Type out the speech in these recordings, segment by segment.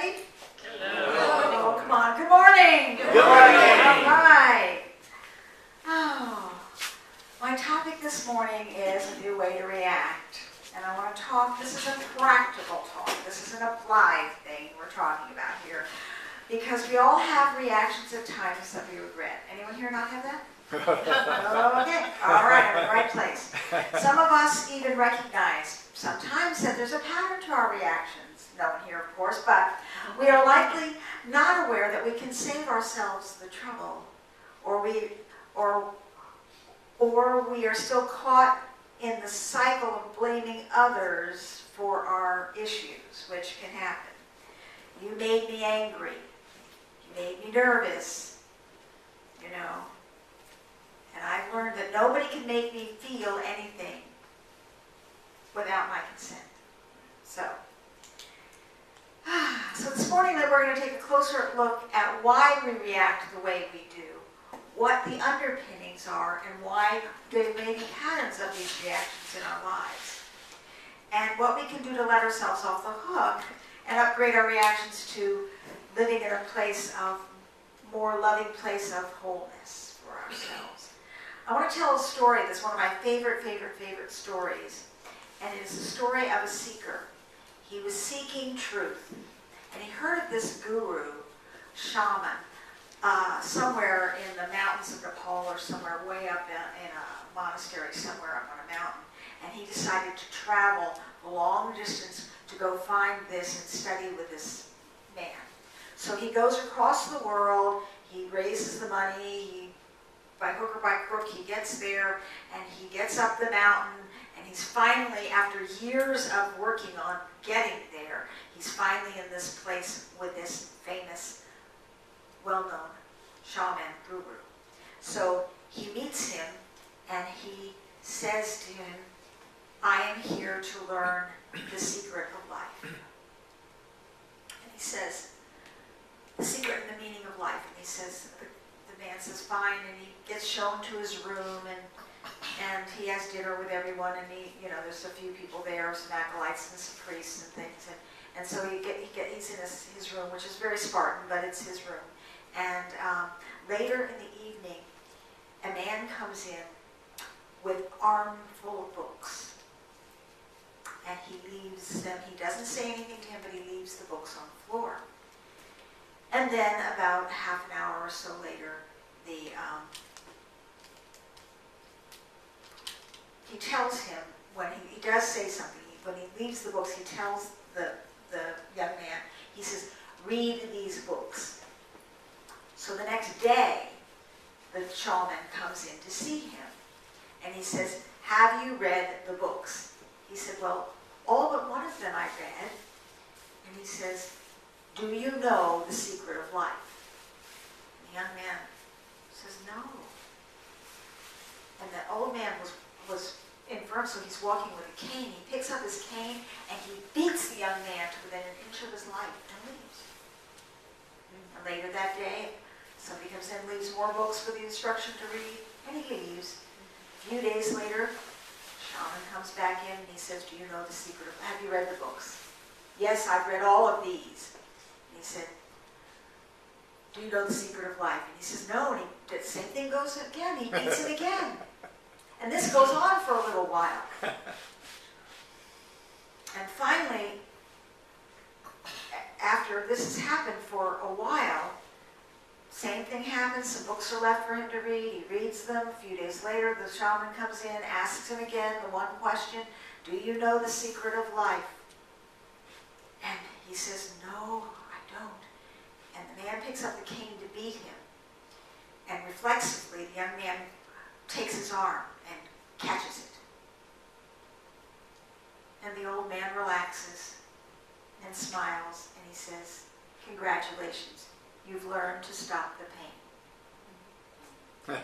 everybody? Hello. Oh, come on. Good morning. Good morning. All right. Oh, my topic this morning is a new way to react. And I want to talk, this is a practical talk. This is an applied thing we're talking about here. Because we all have reactions at times that we regret. Anyone here not have that? Okay, all right, I'm in the right place. Some of us even recognize sometimes that there's a pattern to our reactions. No one here, of course, but we are likely not aware that we can save ourselves the trouble, or we are still caught in the cycle of blaming others for our issues, which can happen. You made me angry. You made me nervous, you know. And I've learned that nobody can make me feel anything without my consent. So this morning we're going to take a closer look at why we react the way we do, what the underpinnings are, and why there may be patterns of these reactions in our lives, and what we can do to let ourselves off the hook and upgrade our reactions to living in a place of more loving place of wholeness for ourselves. I want to tell a story that's one of my favorite stories, and it is the story of a seeker. He was seeking truth, and he heard of this guru, shaman, somewhere in the mountains of Nepal or somewhere way up in a monastery somewhere up on a mountain, and he decided to travel a long distance to go find this and study with this man. So he goes across the world, he raises the money, by hook or by crook, he gets there, and he gets up the mountain, and he's finally, after years of working on getting there, he's finally in this place with this famous, well-known shaman guru. So he meets him, and he says to him, I am here to learn the secret of life. And he says, the secret and the meaning of life. And he says, the man says, fine, and he gets shown to his room, and he has dinner with everyone, and there's a few people there, some acolytes and some priests and things, and so he's in his room, which is very Spartan, but it's his room. And later in the evening, a man comes in with an armful of books, and he leaves them. He doesn't say anything to him, but he leaves the books on the floor. And then about half an hour or so later, he tells him, when he does say something, when he leaves the books, he tells the young man, he says, read these books. So the next day, the shaman comes in to see him, and he says, have you read the books? He said, well, all but one of them I read. And he says, do you know the secret of life? And the young man says, no. And the old man was infirm, so he's walking with a cane. He picks up his cane, and he beats the young man to within an inch of his life and leaves. And later that day, somebody comes in and leaves more books with the instruction to read, and he leaves. A few days later, the shaman comes back in, and he says, do you know the secret of life? Have you read the books? Yes, I've read all of these. And he said, do you know the secret of life? And he says, no. And the same thing goes again. He beats it again. And this goes on for a little while. And finally, after this has happened for a while, same thing happens. Some books are left for him to read. He reads them. A few days later, the shaman comes in, asks him again the one question, do you know the secret of life? And he says, no, I don't. And the man picks up the cane to beat him. And reflexively, the young man takes his arm and catches it. And the old man relaxes and smiles, and he says, congratulations, you've learned to stop the pain.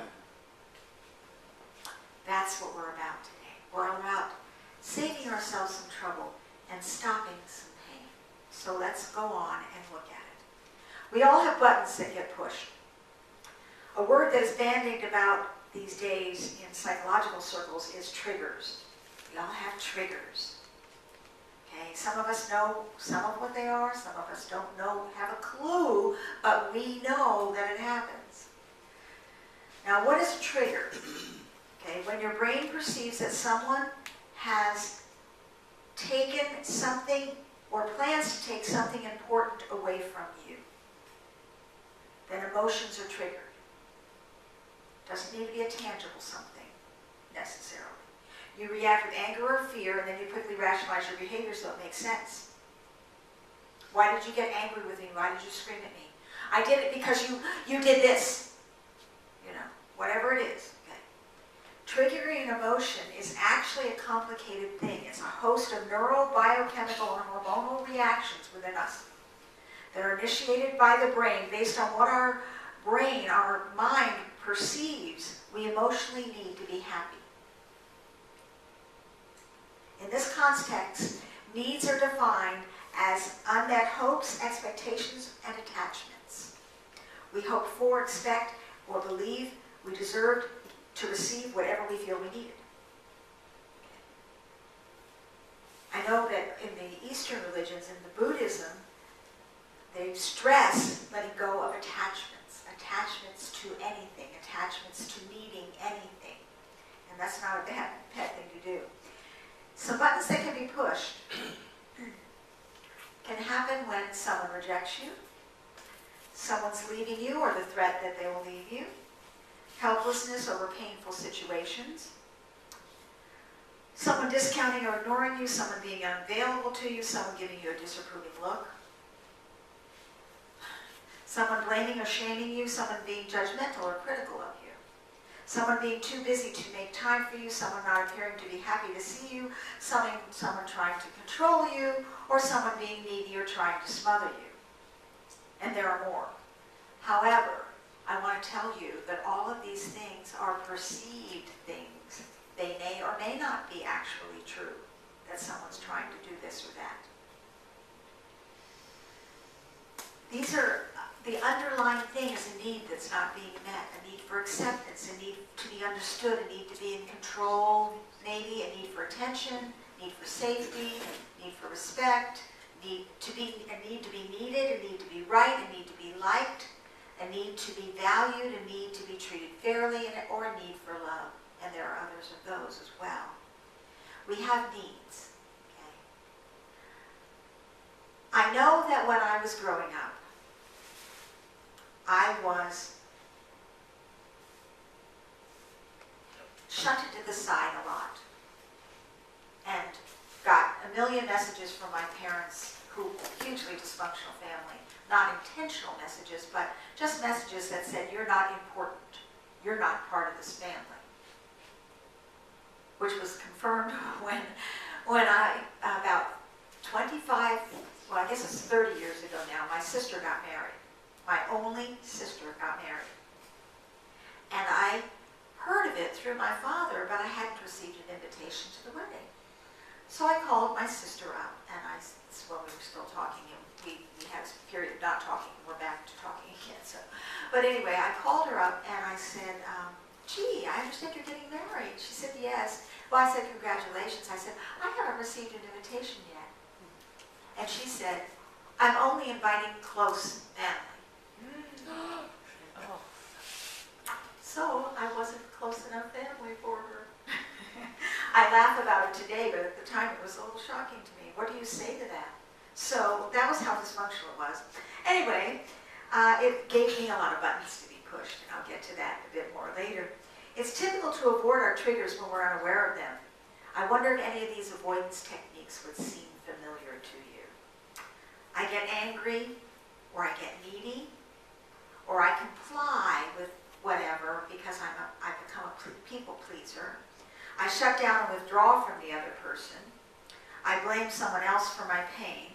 That's what we're about today. We're about saving ourselves some trouble and stopping some pain. So let's go on and look at it. We all have buttons that get pushed. A word that is bandied about these days in psychological circles is triggers. We all have triggers. Okay, some of us know some of what they are, some of us don't know, have a clue, but we know that it happens. Now, what is a trigger? Okay, when your brain perceives that someone has taken something or plans to take something important away from you, then emotions are triggered. Doesn't need to be a tangible something, necessarily. You react with anger or fear, and then you quickly rationalize your behavior so it makes sense. Why did you get angry with me? Why did you scream at me? I did it because you did this. You know, whatever it is. Triggering an emotion is actually a complicated thing. It's a host of neural, biochemical, and hormonal reactions within us that are initiated by the brain based on what our brain, our mind perceives we emotionally need to be happy. In this context, needs are defined as unmet hopes, expectations, and attachments. We hope for, expect, or believe we deserved to receive whatever we feel we needed. I know that in the Eastern religions, in the Buddhism, they stress letting go of attachments to anything, attachments to needing anything. And that's not a bad thing to do. Some buttons that can be pushed can happen when someone rejects you, someone's leaving you, or the threat that they will leave you, helplessness over painful situations, someone discounting or ignoring you, someone being unavailable to you, someone giving you a disapproving look, someone blaming or shaming you, someone being judgmental or critical of you, someone being too busy to make time for you, someone not appearing to be happy to see you, someone trying to control you, or someone being needy or trying to smother you. And there are more. However, I want to tell you that all of these things are perceived things. They may or may not be actually true, that someone's trying to do this or that. These are, the underlying thing is a need that's not being met, a need for acceptance, a need to be understood, a need to be in control, maybe a need for attention, need for safety, need for respect, a need to be needed, a need to be right, a need to be liked, a need to be valued, a need to be treated fairly, or a need for love. And there are others of those as well. We have needs. Okay? I know that when I was growing up, I was shunted to the side a lot and got a million messages from my parents, who hugely dysfunctional family. Not intentional messages, but just messages that said, you're not important. You're not part of this family. Which was confirmed when I, about 25, well, I guess it's 30 years ago now, my sister got married. My only sister got married. And I heard of it through my father, but I hadn't received an invitation to the wedding. So I called my sister up, and it's when we were still talking, and we had a period of not talking, and we're back to talking again. So, but anyway, I called her up, and I said, gee, I understand you're getting married. She said, yes. Well, I said, congratulations. I said, I haven't received an invitation yet. And she said, I'm only inviting close family. So I wasn't close enough family for her. I laugh about it today, but at the time it was a little shocking to me. What do you say to that? So that was how dysfunctional it was. Anyway, it gave me a lot of buttons to be pushed, and I'll get to that a bit more later. It's typical to avoid our triggers when we're unaware of them. I wonder if any of these avoidance techniques would seem familiar to you. I get angry, or I get needy, or I comply with whatever because I become a people pleaser. I shut down and withdraw from the other person. I blame someone else for my pain.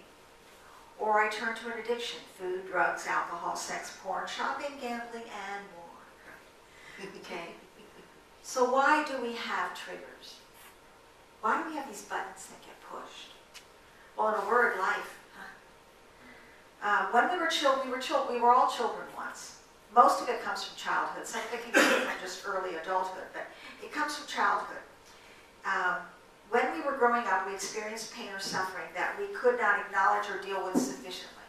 Or I turn to an addiction: food, drugs, alcohol, sex, porn, shopping, gambling, and more. Okay? So why do we have triggers? Why do we have these buttons that get pushed? Well, in a word, life. When we were children, we were all children once. Most of it comes from childhood. Some of it can come from just early adulthood, but it comes from childhood. When we were growing up, we experienced pain or suffering that we could not acknowledge or deal with sufficiently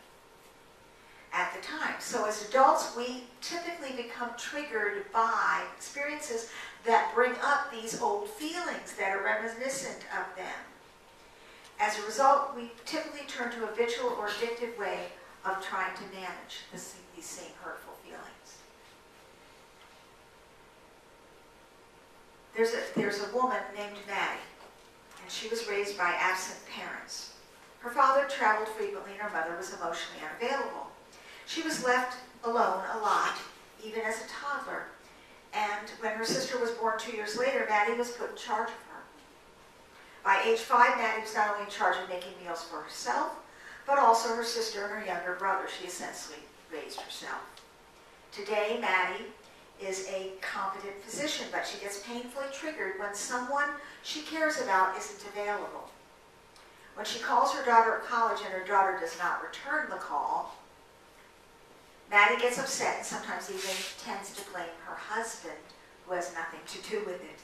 at the time. So as adults, we typically become triggered by experiences that bring up these old feelings that are reminiscent of them. As a result, we typically turn to a habitual or addictive way of trying to manage these same hurtful feelings. There's a woman named Maddie, and she was raised by absent parents. Her father traveled frequently and her mother was emotionally unavailable. She was left alone a lot, even as a toddler. And when her sister was born 2 years later, Maddie was put in charge of her. By age 5, Maddie was not only in charge of making meals for herself, but also her sister and her younger brother. She essentially raised herself. Today, Maddie is a competent physician, but she gets painfully triggered when someone she cares about isn't available. When she calls her daughter at college and her daughter does not return the call, Maddie gets upset and sometimes even tends to blame her husband, who has nothing to do with it.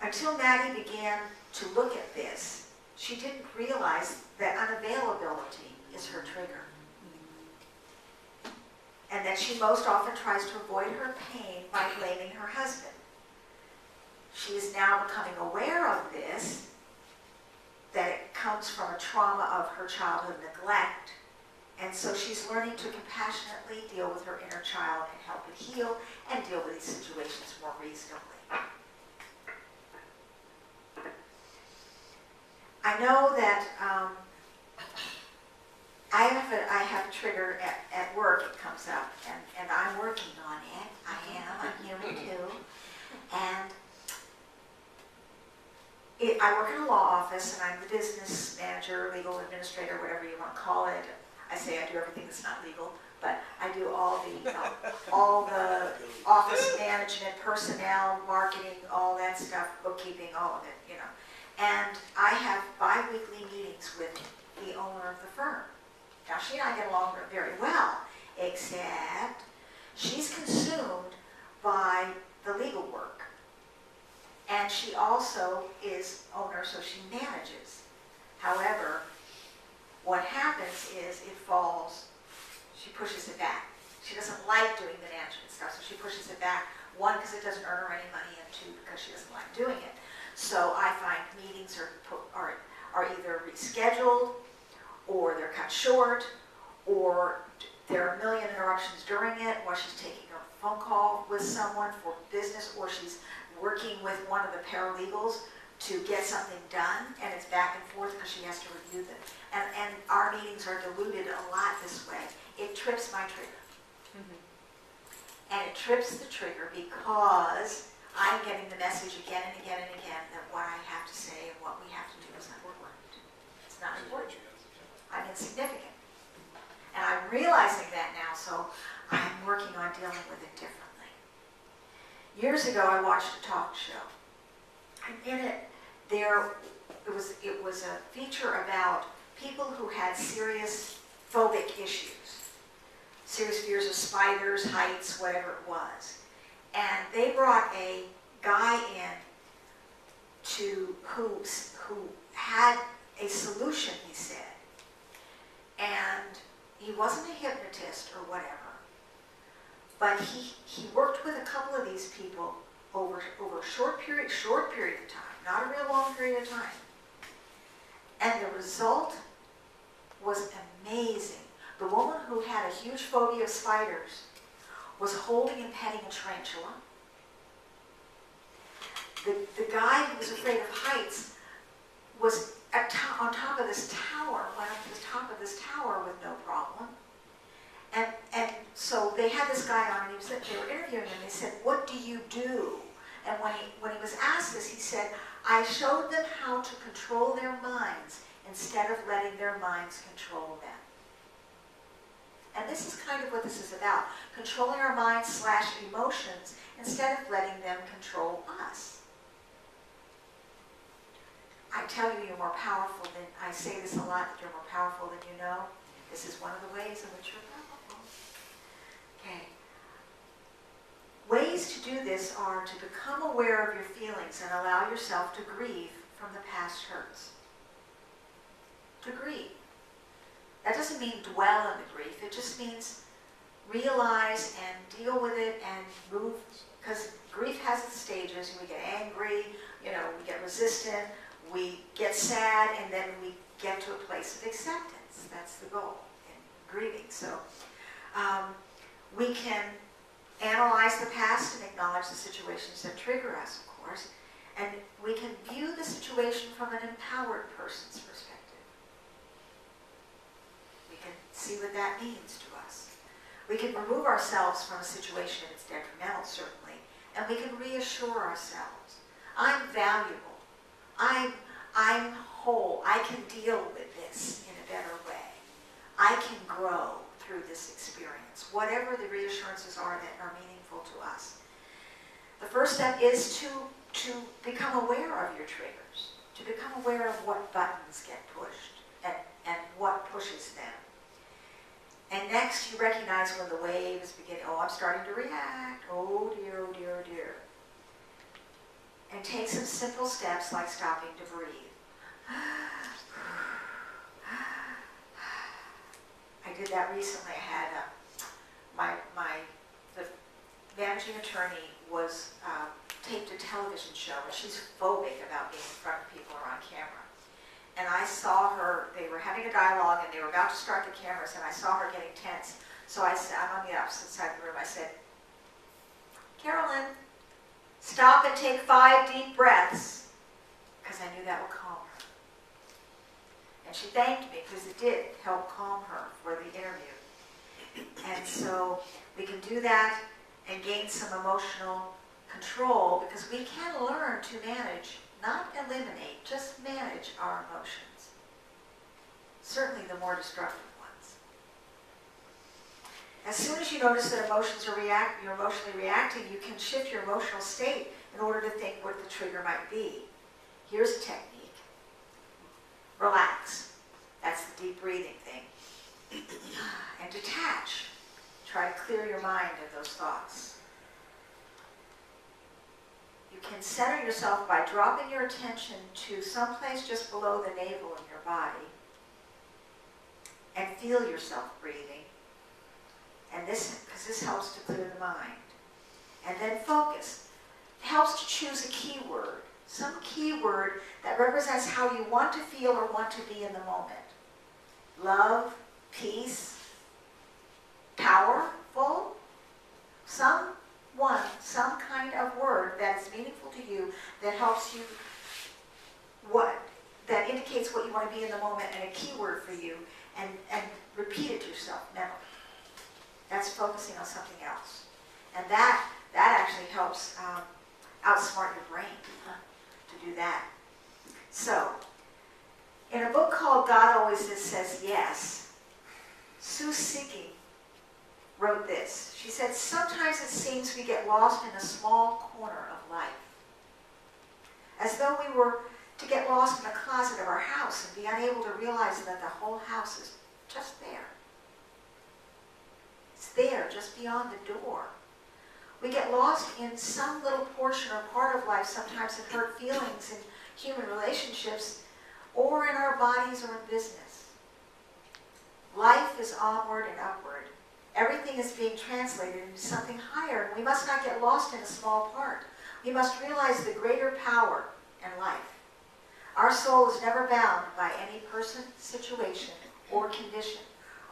Until Maddie began to look at this, she didn't realize that unavailability is her trigger, and that she most often tries to avoid her pain by blaming her husband. She is now becoming aware of this, that it comes from a trauma of her childhood neglect, and so she's learning to compassionately deal with her inner child and help it heal and deal with these situations more reasonably. I know that I have a trigger at work. It comes up, and I'm working on it. I'm human too. And I work in a law office, and I'm the business manager, legal administrator, whatever you want to call it. I say I do everything that's not legal, but I do all the office management, personnel, marketing, all that stuff, bookkeeping, all of it, you know. And I have bi-weekly meetings with the owner of the firm. Now, she and I get along very well, except she's consumed by the legal work. And she also is owner, so she manages. However, what happens is it falls, she pushes it back. She doesn't like doing the management stuff, so she pushes it back. One, because it doesn't earn her any money, and two, because she doesn't like doing it. So I find meetings are either rescheduled, or they're cut short, or there are a million interruptions during it while she's taking a phone call with someone for business, or she's working with one of the paralegals to get something done, and it's back and forth because she has to review them. And our meetings are diluted a lot this way. It trips my trigger. And it trips the trigger because I'm getting the message again and again and again that what I have to say and what we have to do is not important. It's not important. I'm insignificant. And I'm realizing that now, so I'm working on dealing with it differently. Years ago, I watched a talk show. And in it, it was a feature about people who had serious phobic issues. Serious fears of spiders, heights, whatever it was. And they brought a guy in who had a solution, he said. And he wasn't a hypnotist or whatever, but he worked with a couple of these people over a short period of time, not a real long period of time. And the result was amazing. The woman who had a huge phobia of spiders was holding and petting a tarantula. The guy who was afraid of heights was on top of this tower, went up to the top of this tower with no problem. And so they had this guy on, and they were interviewing him. They said, "What do you do?" And when he was asked this, he said, "I showed them how to control their minds instead of letting their minds control them." And this is kind of what this is about, controlling our minds / emotions instead of letting them control us. I tell you, you're more powerful than, I say this a lot, that you're more powerful than you know. This is one of the ways in which you're powerful. Okay. ways to do this are to become aware of your feelings and allow yourself to grieve from the past hurts. To grieve. That doesn't mean dwell in the grief. It just means realize and deal with it and move, because grief has its stages. We get angry, we get resistant, we get sad, and then we get to a place of acceptance. That's the goal in grieving. So we can analyze the past and acknowledge the situations that trigger us, of course, and we can view the situation from an empowered person's perspective. We can see what that means to us. We can remove ourselves from a situation that's detrimental, certainly, and we can reassure ourselves. I'm valuable. I'm whole. I can deal with this in a better way. I can grow through this experience, whatever the reassurances are that are meaningful to us. The first step is to become aware of your triggers, to become aware of what buttons get pushed and what pushes them. And next, you recognize when the wave is beginning. Oh, I'm starting to react. Oh dear, oh dear, oh dear. And take some simple steps like stopping to breathe. I did that recently. I had the managing attorney was taped a television show, and she's phobic about being in front of people or on camera. And I saw her, they were having a dialogue and they were about to start the cameras, and I saw her getting tense. So I said, I'm on the opposite side of the room, I said, Carolyn, stop and take 5 deep breaths, because I knew that would calm her. And she thanked me because it did help calm her for the interview. And so we can do that and gain some emotional control, because we can learn to manage, not eliminate, just manage our emotions. Certainly the more destructive ones. As soon as you notice that you're emotionally reacting, you can shift your emotional state in order to think what the trigger might be. Here's a technique. Relax. That's the deep breathing thing. And detach. Try to clear your mind of those thoughts. You can center yourself by dropping your attention to someplace just below the navel in your body and feel yourself breathing. And because this helps to clear the mind. And then focus. It helps to choose a keyword, some keyword that represents how you want to feel or want to be in the moment. Love, peace, powerful, some kind of word that is meaningful to you, that helps you, that indicates what you want to be in the moment, and a keyword for you, and repeat it to yourself mentally. That's focusing on something else. And that actually helps outsmart your brain to do that. So, in a book called God Always Says Yes, Sue Siggy wrote this. She said, sometimes it seems we get lost in a small corner of life, as though we were to get lost in a closet of our house and be unable to realize that the whole house is just there. It's there, just beyond the door. We get lost in some little portion or part of life, sometimes in hurt feelings in human relationships, or in our bodies or in business. Life is onward and upward. Everything is being translated into something higher, and we must not get lost in a small part. We must realize the greater power in life. Our soul is never bound by any person, situation, or condition.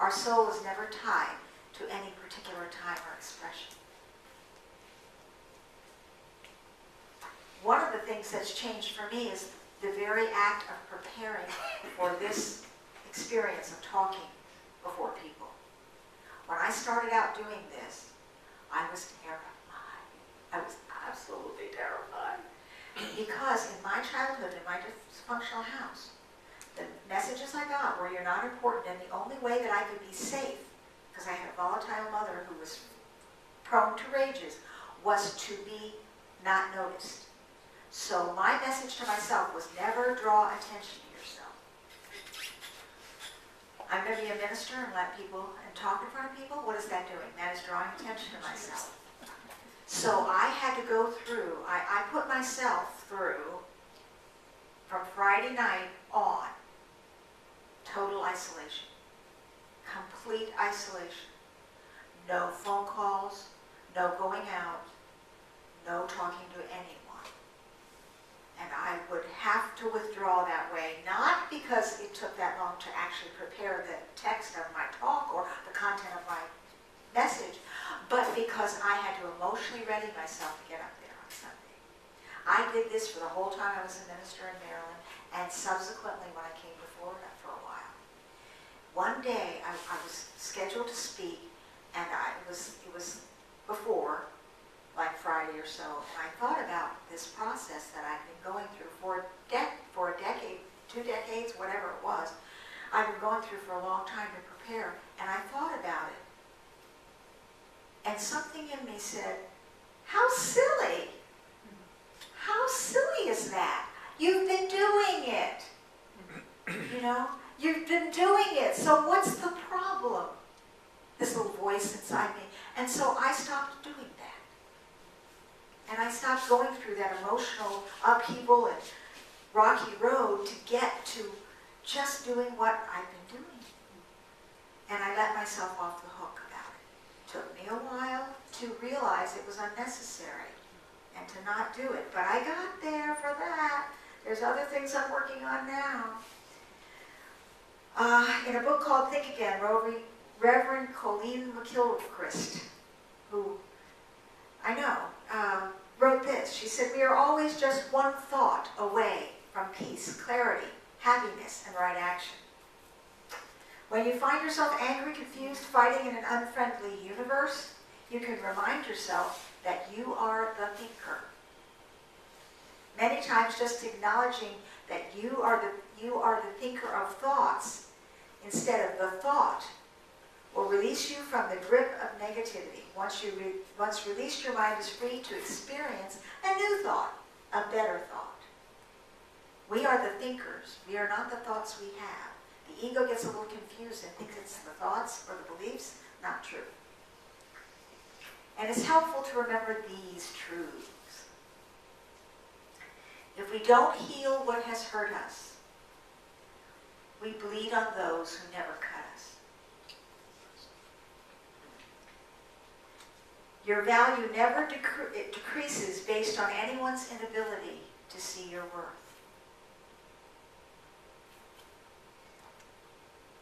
Our soul is never tied to any particular time or expression. One of the things that's changed for me is the very act of preparing for this experience of talking before people. When I started out doing this, I was terrified. I was absolutely terrified. Because in my childhood, in my dysfunctional house, the messages I got were, you're not important, and the only way that I could be safe, because I had a volatile mother who was prone to rages, was to be not noticed. So my message to myself was, never draw attention to yourself. I'm going to be a minister and let people, and talk in front of people. What is that doing? That is drawing attention to myself. So I had to go through, I put myself through, from Friday night on, total isolation. Complete isolation. No phone calls, no going out, no talking to anyone. And I would have to withdraw that way, not because it took that long to actually prepare the text of my talk or the content of my message, but because I had to emotionally ready myself to get up there on Sunday. I did this for the whole time I was a minister in Maryland, and subsequently when I came to Florida for a while. One day I was scheduled to speak, and it was before, like Friday or so, and I thought about this process that I've been going through for a decade, 2 decades, whatever it was. I've been going through for a long time to prepare, and I thought about it. And something in me said, how silly! How silly is that? You've been doing it. You know, you've been doing it. So what's the problem? This little voice inside me. And so I stopped doing that. And I stopped going through that emotional upheaval and rocky road to get to just doing what I've been doing. And I let myself off the hook about it. Took me a while to realize it was unnecessary and to not do it. But I got there for that. There's other things I'm working on now. In a book called Think Again, Reverend Colleen McGilchrist, who I know, wrote this. She said, we are always just one thought away from peace, clarity, happiness, and right action. When you find yourself angry, confused, fighting in an unfriendly universe, you can remind yourself that you are the thinker. Many times just acknowledging that you are the thinker of thoughts instead of the thought will release you from the grip of negativity. Once released, your mind is free to experience a new thought, a better thought. We are the thinkers. We are not the thoughts we have. The ego gets a little confused and thinks it's the thoughts or the beliefs. Not true. And it's helpful to remember these truths. If we don't heal what has hurt us, we bleed on those who never cut us. Your value never decreases based on anyone's inability to see your worth.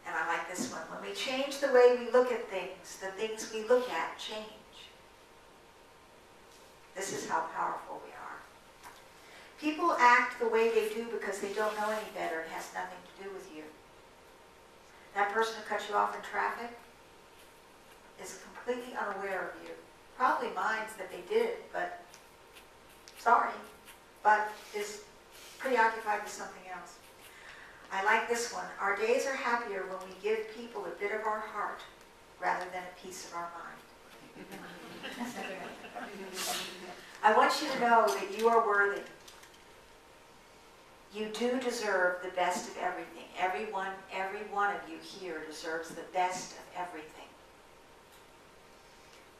And I like this one. When we change the way we look at things, the things we look at change. This is how powerful we are. People act the way they do because they don't know any better. It has nothing to do with you. That person who cut you off in traffic is completely unaware of you. Probably minds that they did it, but sorry, but is preoccupied with something else. I like this one. Our days are happier when we give people a bit of our heart rather than a piece of our mind. I want you to know that you are worthy. You do deserve the best of everything. Every one of you here deserves the best of everything.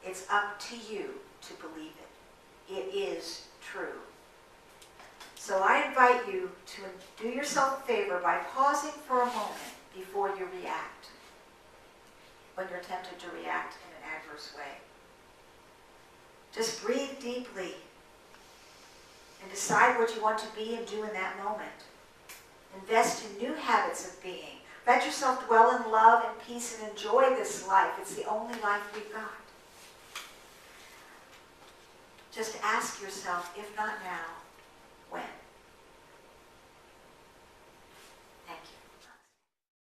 It's up to you to believe it. It is true. So I invite you to do yourself a favor by pausing for a moment before you react, when you're tempted to react in an adverse way. Just breathe deeply and decide what you want to be and do in that moment. Invest in new habits of being. Let yourself dwell in love and peace and enjoy this life. It's the only life we've got. Just ask yourself, if not now, when?